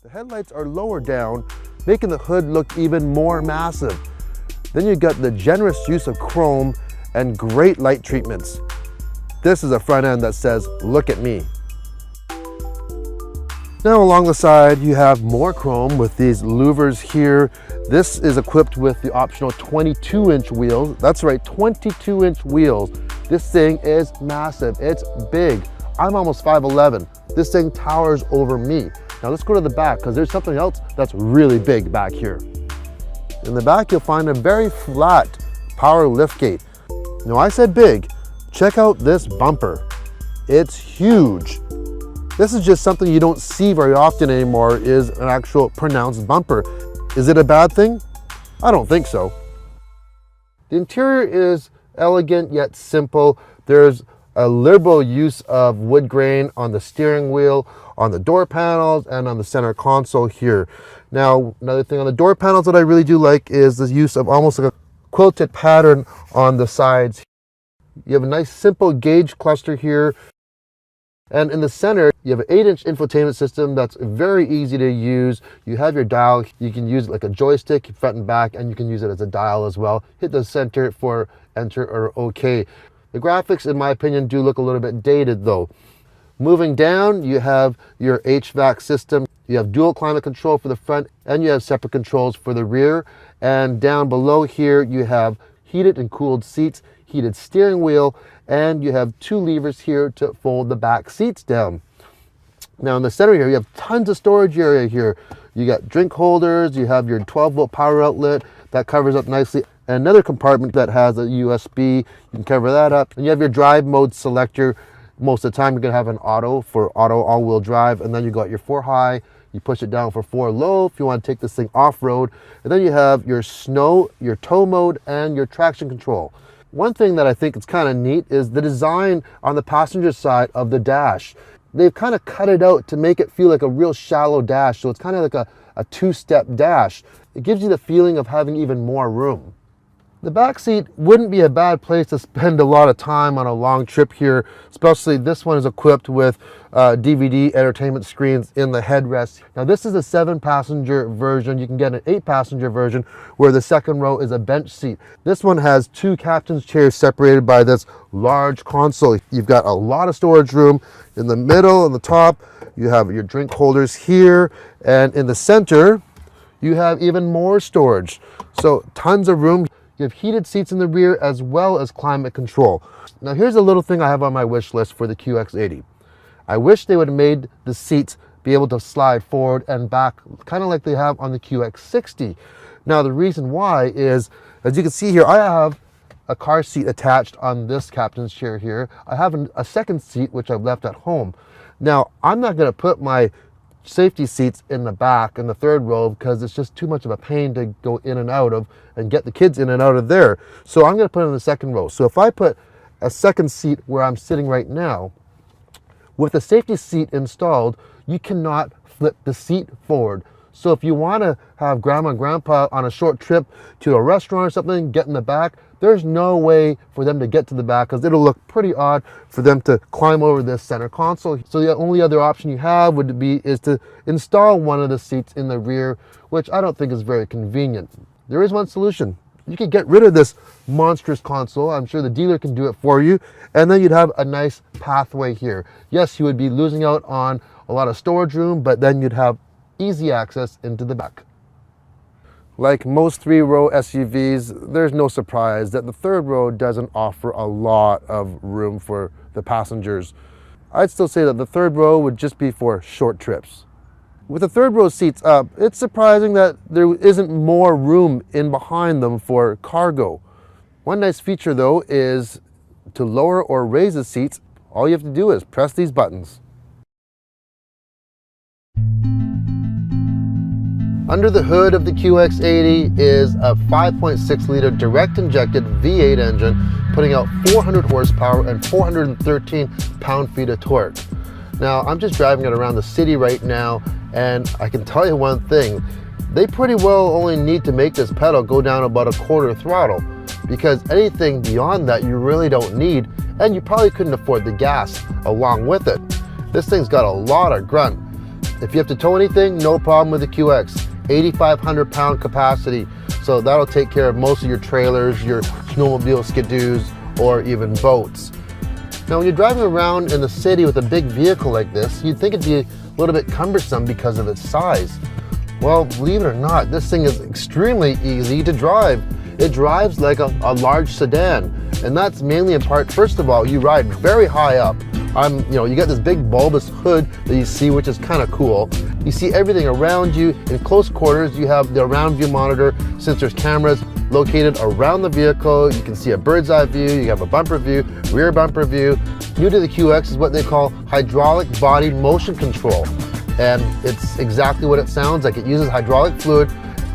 The headlights are lower down, making the hood look even more massive. Then you got the generous use of chrome and great light treatments. This is a front end that says, "Look at me." Now along the side, you have more chrome with these louvers here. This is equipped with the optional 22-inch wheels. That's right, 22-inch wheels. This thing is massive, it's big. I'm almost 5'11". This thing towers over me. Now let's go to the back because there's something else that's really big back here. In the back, you'll find a very flat power liftgate. Now I said big, check out this bumper. It's huge. This is just something you don't see very often anymore, is an actual pronounced bumper. Is it a bad thing? I don't think so. The interior is elegant yet simple. There's a liberal use of wood grain on the steering wheel, on the door panels, and on the center console here. Now, another thing on the door panels that I really do like is the use of almost like a quilted pattern on the sides. You have a nice simple gauge cluster here. And in the center, you have an 8-inch infotainment system that's very easy to use. You have your dial. You can use it like a joystick, front and back, and you can use it as a dial as well. Hit the center for enter or OK. The graphics, in my opinion, do look a little bit dated though. Moving down, you have your HVAC system. You have dual climate control for the front, and you have separate controls for the rear. And down below here, you have heated and cooled seats, heated steering wheel, and you have 2 levers here to fold the back seats down. Now in the center here, you have tons of storage area here. You got drink holders, you have your 12-volt power outlet that covers up nicely. And another compartment that has a USB, you can cover that up. And you have your drive mode selector. Most of the time you're gonna have an auto for auto all-wheel drive, and then you got your 4 high, you push it down for 4 low if you want to take this thing off-road. And then you have your snow, your tow mode, and your traction control. One thing that I think is kind of neat is the design on the passenger side of the dash. They've kind of cut it out to make it feel like a real shallow dash, so it's kind of like a 2-step dash. It gives you the feeling of having even more room. The back seat wouldn't be a bad place to spend a lot of time on a long trip here, especially this one is equipped with DVD entertainment screens in the headrest. Now this is a 7-passenger version. You can get an 8-passenger version where the second row is a bench seat. This one has 2 captain's chairs separated by this large console. You've got a lot of storage room in the middle and the top. You have your drink holders here, and in the center you have even more storage. So tons of room. You have heated seats in the rear as well as climate control. Now here's a little thing I have on my wish list for the QX80. I wish they would have made the seats be able to slide forward and back, kind of like they have on the QX60. Now the reason why is, as you can see here, I have a car seat attached on this captain's chair here. I have a second seat which I've left at home. Now I'm not going to put my safety seats in the back in the 3rd row because it's just too much of a pain to go in and out of and get the kids in and out of there. So I'm going to put it in the 2nd row. So if I put a second seat where I'm sitting right now, with the safety seat installed, you cannot flip the seat forward. So if you want to have grandma and grandpa on a short trip to a restaurant or something, get in the back, there's no way for them to get to the back because it'll look pretty odd for them to climb over this center console. So the only other option you have is to install one of the seats in the rear, which I don't think is very convenient. There is one solution. You could get rid of this monstrous console. I'm sure the dealer can do it for you. And then you'd have a nice pathway here. Yes, you would be losing out on a lot of storage room, but then you'd have easy access into the back. Like most 3-row SUVs, there's no surprise that the 3rd row doesn't offer a lot of room for the passengers. I'd still say that the 3rd row would just be for short trips. With the 3rd row seats up, it's surprising that there isn't more room in behind them for cargo. One nice feature though is to lower or raise the seats, all you have to do is press these buttons. Under the hood of the QX80 is a 5.6 liter direct injected V8 engine, putting out 400 horsepower and 413 pound-feet of torque. Now, I'm just driving it around the city right now, and I can tell you one thing, they pretty well only need to make this pedal go down about a 1/4 throttle, because anything beyond that you really don't need, and you probably couldn't afford the gas along with it. This thing's got a lot of grunt. If you have to tow anything, no problem with the QX. 8,500 pound capacity. So that'll take care of most of your trailers, your snowmobile skidoos, or even boats. Now, when you're driving around in the city with a big vehicle like this, you'd think it'd be a little bit cumbersome because of its size. Well, believe it or not, this thing is extremely easy to drive. It drives like a large sedan, and that's mainly in part, first of all, you ride very high up. You got this big bulbous hood that you see, which is kind of cool. You see everything around you. In close quarters, you have the around view monitor, since there's cameras located around the vehicle. You can see a bird's eye view, you have a bumper view, rear bumper view. New to the QX is what they call hydraulic body motion control. And it's exactly what it sounds like. It uses hydraulic fluid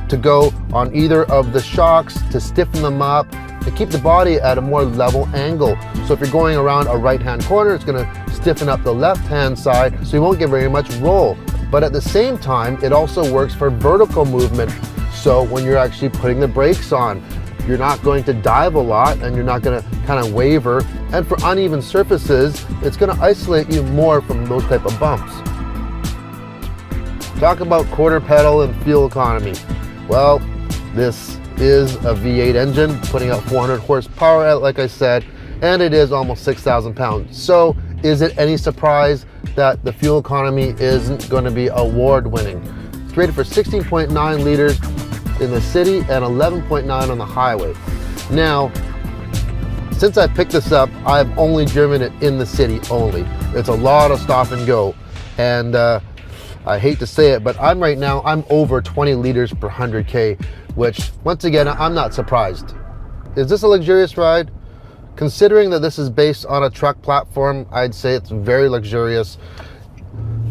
to go on either of the shocks to stiffen them up, to keep the body at a more level angle. So if you're going around a right-hand corner, it's gonna stiffen up the left-hand side, so you won't get very much roll. But at the same time, it also works for vertical movement. So when you're actually putting the brakes on, you're not going to dive a lot and you're not gonna kind of waver. And for uneven surfaces, it's gonna isolate you more from those type of bumps. Talk about quarter pedal and fuel economy. Well, this is a V8 engine putting out 400 horsepower, like I said, and it is almost 6,000 pounds. So is it any surprise that the fuel economy isn't going to be award winning? It's rated for 16.9 liters in the city and 11.9 on the highway. Now, since I picked this up, I've only driven it in the city only. It's a lot of stop and go. And I hate to say it, but I'm over 20 liters per 100K, which once again, I'm not surprised. Is this a luxurious ride? Considering that this is based on a truck platform, I'd say it's very luxurious.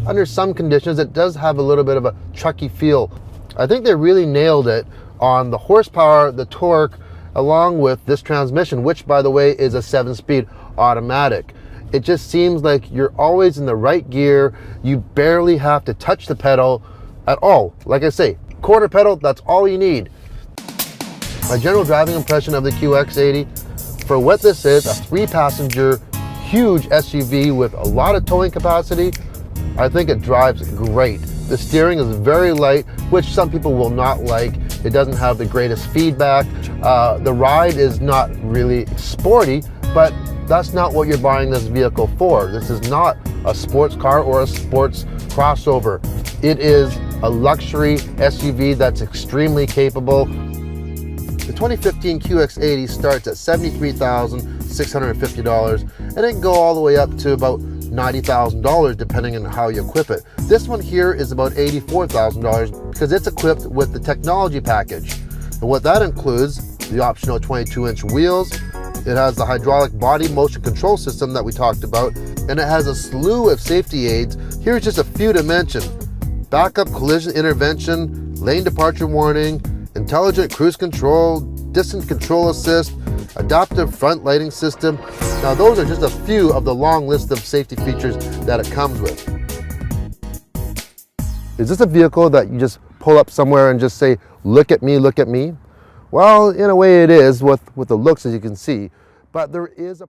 Under some conditions, it does have a little bit of a trucky feel. I think they really nailed it on the horsepower, the torque, along with this transmission, which by the way is a 7-speed automatic. It just seems like you're always in the right gear. You barely have to touch the pedal at all. Like I say, quarter pedal, that's all you need. My general driving impression of the QX80, for what this is, a 3-passenger, huge SUV with a lot of towing capacity, I think it drives great. The steering is very light, which some people will not like. It doesn't have the greatest feedback. The ride is not really sporty, but that's not what you're buying this vehicle for. This is not a sports car or a sports crossover. It is a luxury SUV that's extremely capable. The 2015 QX80 starts at $73,650, and it can go all the way up to about $90,000 depending on how you equip it. This one here is about $84,000 because it's equipped with the technology package. And what that includes, the optional 22-inch wheels, it has the hydraulic body motion control system that we talked about, and it has a slew of safety aids. Here's just a few to mention: backup collision intervention, lane departure warning, intelligent cruise control, distance control assist, adaptive front lighting system. Now those are just a few of the long list of safety features that it comes with. Is this a vehicle that you just pull up somewhere and just say, look at me, look at me? Well, in a way it is with the looks, as you can see, but there is a